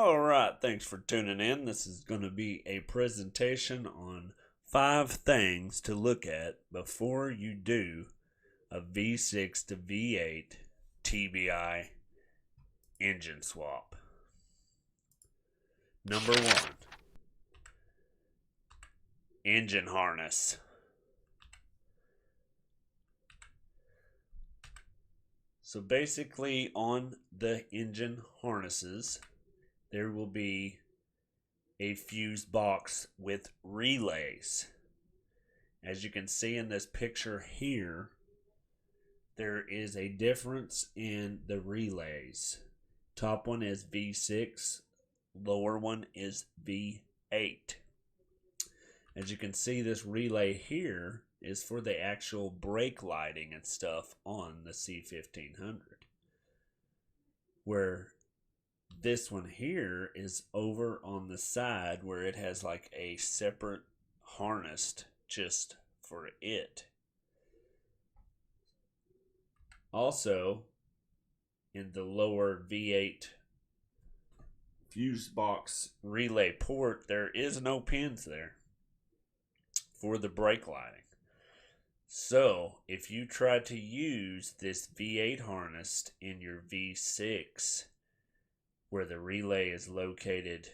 Alright, thanks for tuning in. This is going to be a presentation on 5 things to look at before you do a V6 to V8 TBI engine swap. Number 1, engine harness. So basically on the engine harnesses, there will be a fuse box with relays. As you can see in this picture here, there is a difference in the relays. Top one is V6, lower one is V8. As you can see, this relay here is for the actual brake lighting and stuff on the C1500, where this one here is over on the side where it has like a separate harness just for it. Also, in the lower V8 fuse box relay port, there is no pins there for the brake lighting. So if you try to use this V8 harness in your V6, where the relay is located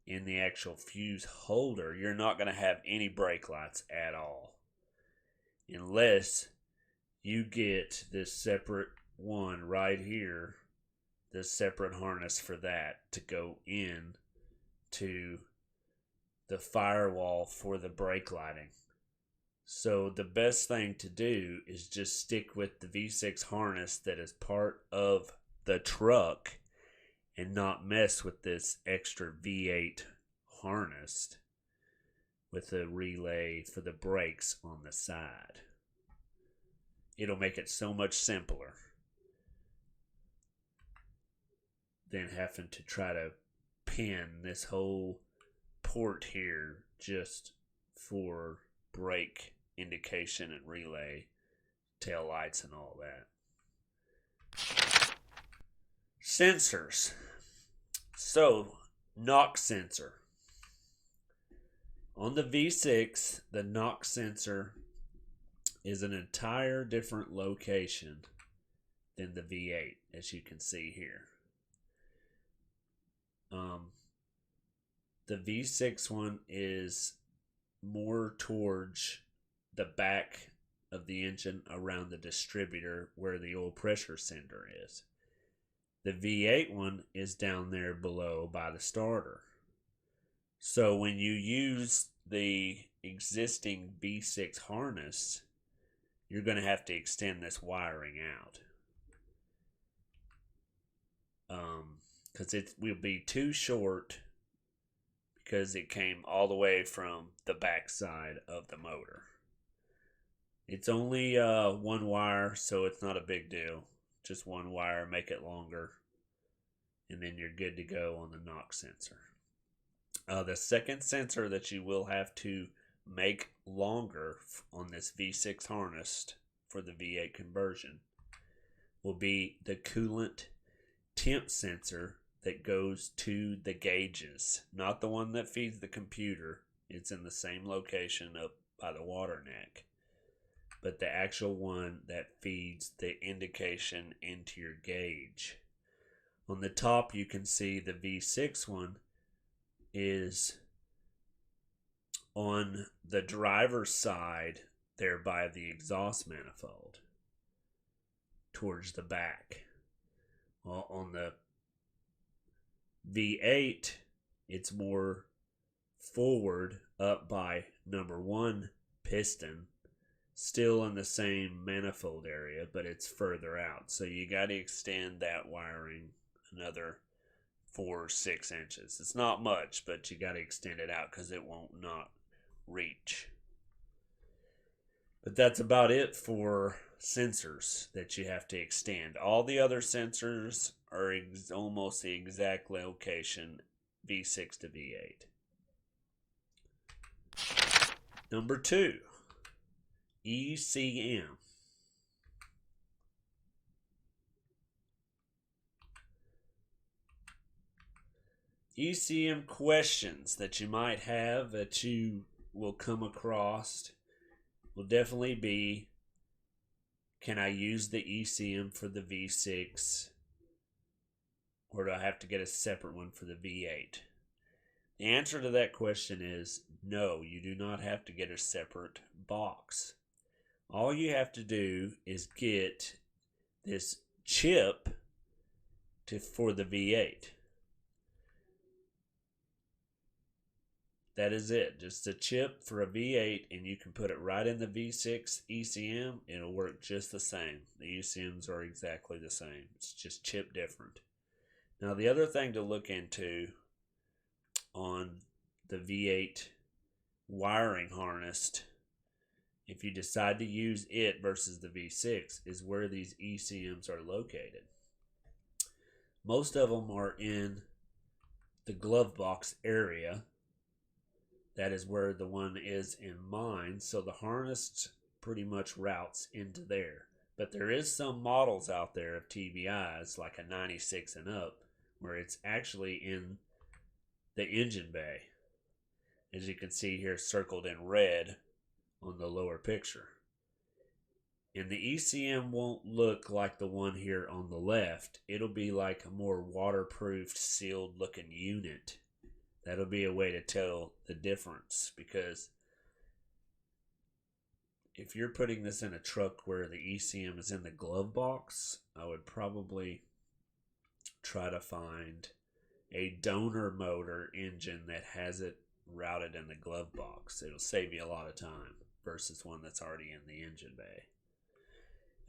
in the actual fuse holder, you're not going to have any brake lights at all, unless you get this separate one right here, this separate harness for that to go in to the firewall for the brake lighting. So the best thing to do is just stick with the V6 harness that is part of the truck and not mess with this extra V8 harness with the relay for the brakes on the side. It'll make it so much simpler than having to try to pin this whole port here just for brake indication and relay, tail lights and all that. Sensors. So, knock sensor. On the V6, the knock sensor is an entire different location than the V8, as you can see here. The V6 one is more towards the back of the engine around the distributor where the oil pressure sender is. The V8 one is down there below by the starter. So when you use the existing V6 harness, you're going to have to extend this wiring out. Because it will be too short because it came all the way from the back side of the motor. It's only one wire, so it's not a big deal. Just one wire, make it longer, and then you're good to go on the knock sensor. The second sensor that you will have to make longer on this V6 harness for the V8 conversion will be the coolant temp sensor that goes to the gauges, not the one that feeds the computer. It's in the same location up by the water neck, but the actual one that feeds the indication into your gauge. On the top, you can see the V6 one is on the driver's side there by the exhaust manifold towards the back. Well, on the V8, it's more forward up by number 1 piston, still in the same manifold area, but it's further out. So you got to extend that wiring another 4 or 6 inches. It's not much, but you got to extend it out because it won't not reach. But that's about it for sensors that you have to extend. All the other sensors are almost the exact location, V6 to V8. Number 2, ECM. ECM questions that you might have that you will come across will definitely be, can I use the ECM for the V6, or do I have to get a separate one for the V8? The answer to that question is no, you do not have to get a separate box. All you have to do is get this chip for the V8. That is it. Just a chip for a V8, and you can put it right in the V6 ECM. It'll work just the same. The ECMs are exactly the same. It's just chip different. Now, the other thing to look into on the V8 wiring harness, if you decide to use it versus the V6, is where these ECMs are located. Most of them are in the glove box area. That is where the one is in mine. So the harness pretty much routes into there. But there is some models out there of TBIs, like a 96 and up, where it's actually in the engine bay. As you can see here, circled in red on the lower picture. And the ECM won't look like the one here on the left. It'll be like a more waterproofed, sealed looking unit. That'll be a way to tell the difference, because if you're putting this in a truck where the ECM is in the glove box, I would probably try to find a donor motor engine that has it routed in the glove box. It'll save you a lot of time versus one that's already in the engine bay.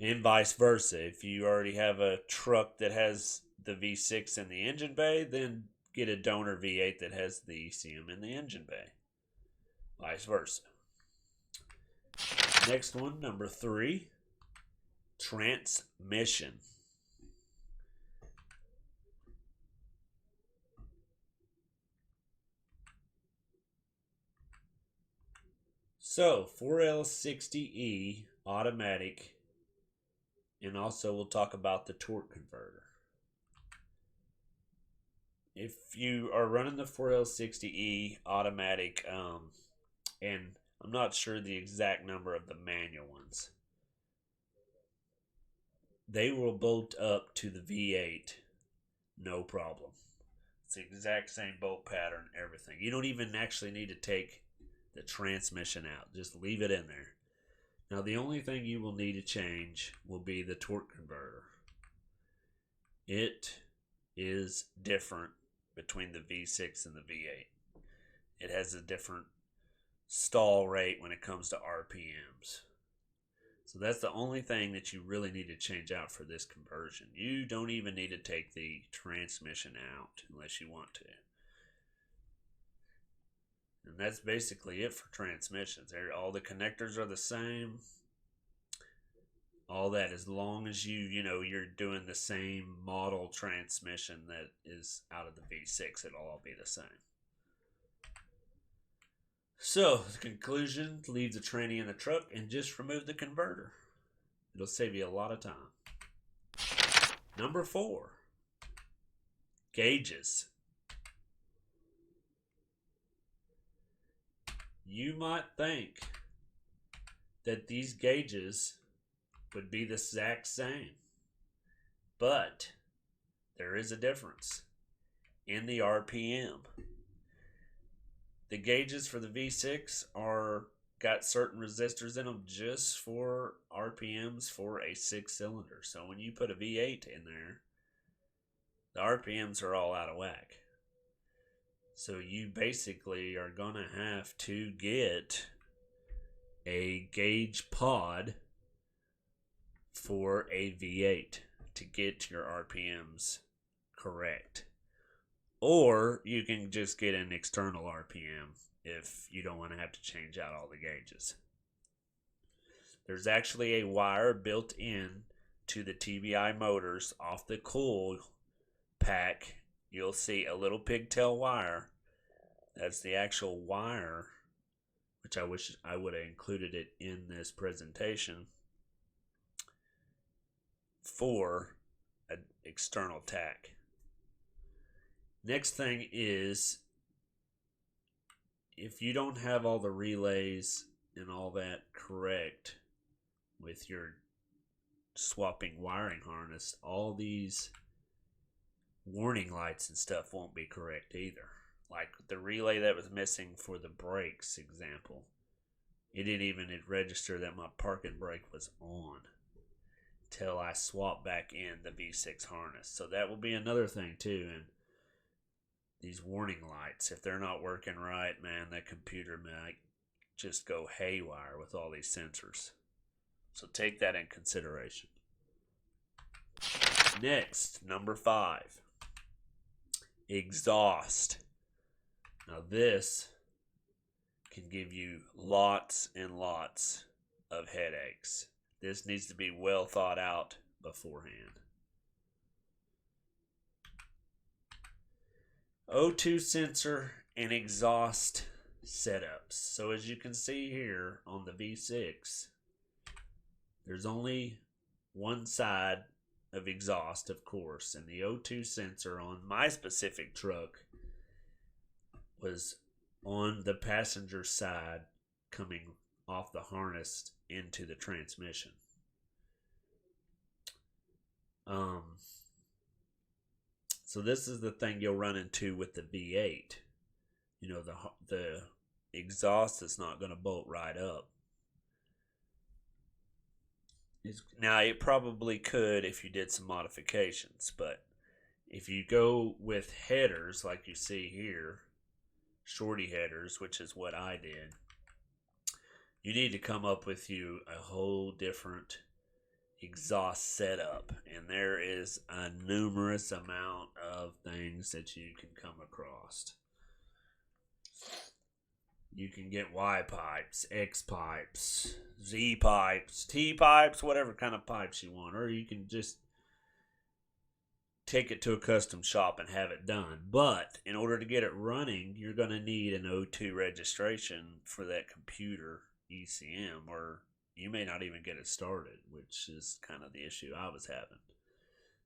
And vice versa. If you already have a truck that has the V6 in the engine bay, then get a donor V8 that has the ECM in the engine bay. Vice versa. Next one, number 3, transmission. So, 4L60E automatic, and also we'll talk about the torque converter. If you are running the 4L60E automatic, and I'm not sure the exact number of the manual ones, they will bolt up to the V8, no problem. It's the exact same bolt pattern, everything. You don't even actually need to take the transmission out. Just leave it in there. Now, the only thing you will need to change will be the torque converter. It is different between the V6 and the V8. It has a different stall rate when it comes to RPMs. So that's the only thing that you really need to change out for this conversion. You don't even need to take the transmission out unless you want to. And that's basically it for transmissions. All the connectors are the same. All that, as long as you're doing the same model transmission that is out of the V6, it'll all be the same. So, the conclusion, leave the tranny in the truck and just remove the converter. It'll save you a lot of time. Number 4, gauges. You might think that these gauges would be the exact same, but there is a difference in the RPM. The gauges for the V6 got certain resistors in them just for RPMs for a 6-cylinder. So when you put a V8 in there, the RPMs are all out of whack. So you basically are going to have to get a gauge pod for a V8 to get your RPMs correct. Or you can just get an external RPM if you don't want to have to change out all the gauges. There's actually a wire built in to the TBI motors off the coil pack. You'll see a little pigtail wire. That's the actual wire, which I wish I would have included it in this presentation, for an external tack. Next thing is, if you don't have all the relays and all that correct with your swapping wiring harness, all these warning lights and stuff won't be correct either. Like the relay that was missing for the brakes example, it didn't even register that my parking brake was on till I swapped back in the V6 harness. So that will be another thing too. And these warning lights, if they're not working right, man, that computer might just go haywire with all these sensors. So take that in consideration. Next, number 5, exhaust. Now this can give you lots and lots of headaches. This needs to be well thought out beforehand. O2 sensor and exhaust setups. So as you can see here on the V6, there's only one side of exhaust, of course, and the O2 sensor on my specific truck was on the passenger side coming off the harness into the transmission. So this is the thing you'll run into with the V8. You know, the exhaust is not going to bolt right up. Now, it probably could if you did some modifications, but if you go with headers like you see here, shorty headers, which is what I did, you need to come up with you a whole different exhaust setup, and there is a numerous amount of things that you can come across. You can get Y pipes, X pipes, Z pipes, T pipes, whatever kind of pipes you want, or you can just take it to a custom shop and have it done. But in order to get it running, you're going to need an O2 registration for that computer ECM, or you may not even get it started, which is kind of the issue I was having.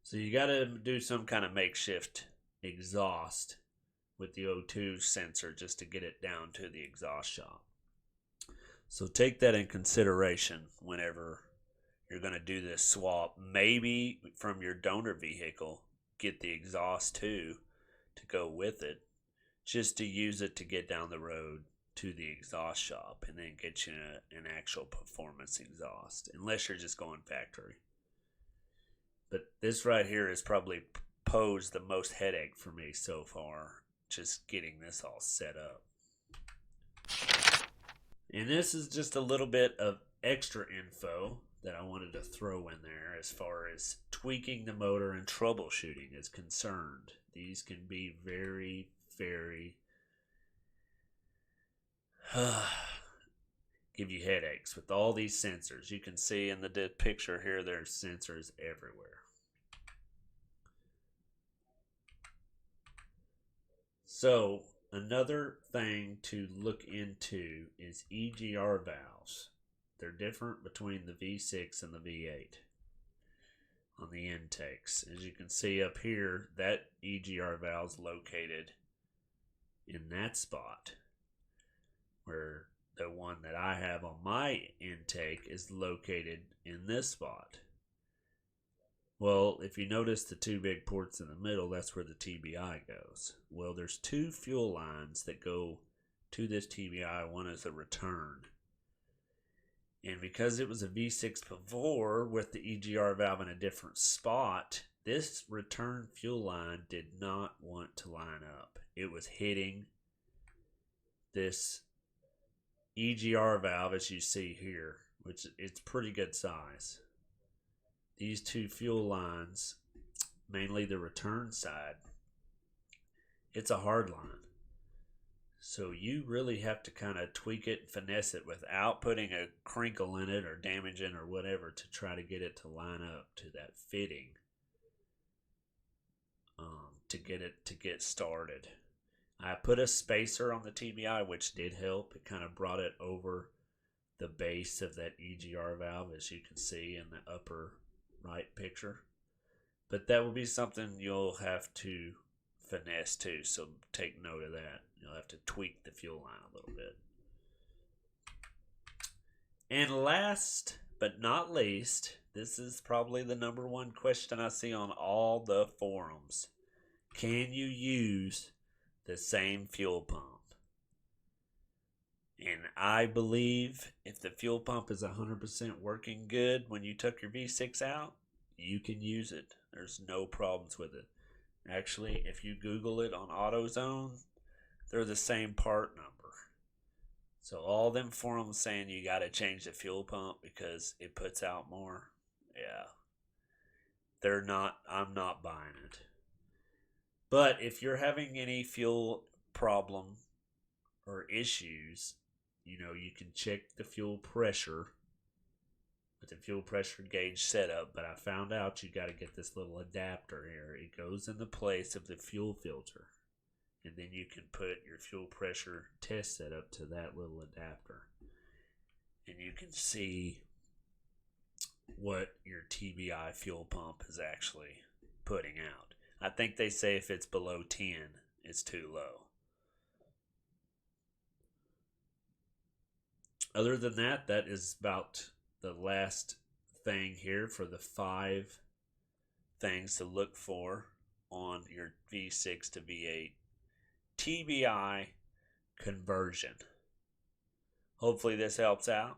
So you got to do some kind of makeshift exhaust with the O2 sensor just to get it down to the exhaust shop. So take that in consideration whenever you're going to do this swap. Maybe from your donor vehicle, get the exhaust too to go with it, just to use it to get down the road to the exhaust shop and then get you an actual performance exhaust, unless you're just going factory. But this right here has probably posed the most headache for me so far, just getting this all set up. And this is just a little bit of extra info that I wanted to throw in there as far as tweaking the motor and troubleshooting is concerned. These can be very, very give you headaches with all these sensors. You can see in the picture here, there's sensors everywhere. So another thing to look into is EGR valves. They're different between the V6 and the V8 on the intakes. As you can see up here, that EGR valve is located in that spot, where the one that I have on my intake is located in this spot. Well, if you notice the two big ports in the middle, that's where the TBI goes. Well, there's two fuel lines that go to this TBI. One is a return. And because it was a V6 before with the EGR valve in a different spot, this return fuel line did not want to line up. It was hitting this EGR valve, as you see here, which it's pretty good size. These two fuel lines, mainly the return side, it's a hard line. So you really have to kind of tweak it and finesse it without putting a crinkle in it or damaging or whatever to try to get it to line up to that fitting to get started. I put a spacer on the TBI, which did help. It kind of brought it over the base of that EGR valve, as you can see in the upper right picture. But that will be something you'll have to finesse too, so take note of that. You'll have to tweak the fuel line a little bit. And last but not least, this is probably the number one question I see on all the forums. Can you use the same fuel pump? And I believe if the fuel pump is 100% working good when you took your V6 out, you can use it. There's no problems with it. Actually, if you Google it on AutoZone, they're the same part number. So all them forums saying you got to change the fuel pump because it puts out more, yeah, they're not. I'm not buying it. But if you're having any fuel problem or issues, you can check the fuel pressure with the fuel pressure gauge setup. But I found out you got to get this little adapter here. It goes in the place of the fuel filter. And then you can put your fuel pressure test setup to that little adapter. And you can see what your TBI fuel pump is actually putting out. I think they say if it's below 10, it's too low. Other than that, that is about the last thing here for the 5 things to look for on your V6 to V8 TBI conversion. Hopefully this helps out.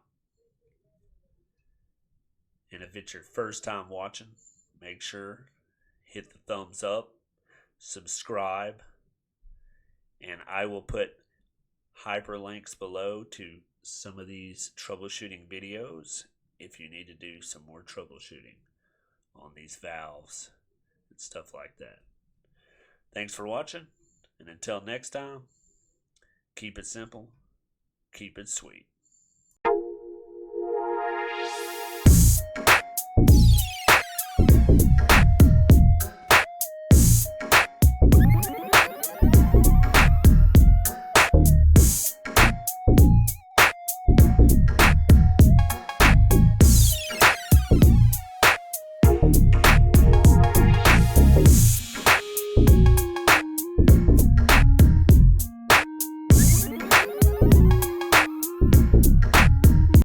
And if it's your first time watching, make sure hit the thumbs up, subscribe, and I will put hyperlinks below to some of these troubleshooting videos if you need to do some more troubleshooting on these valves and stuff like that. Thanks for watching. And until next time, keep it simple, keep it sweet.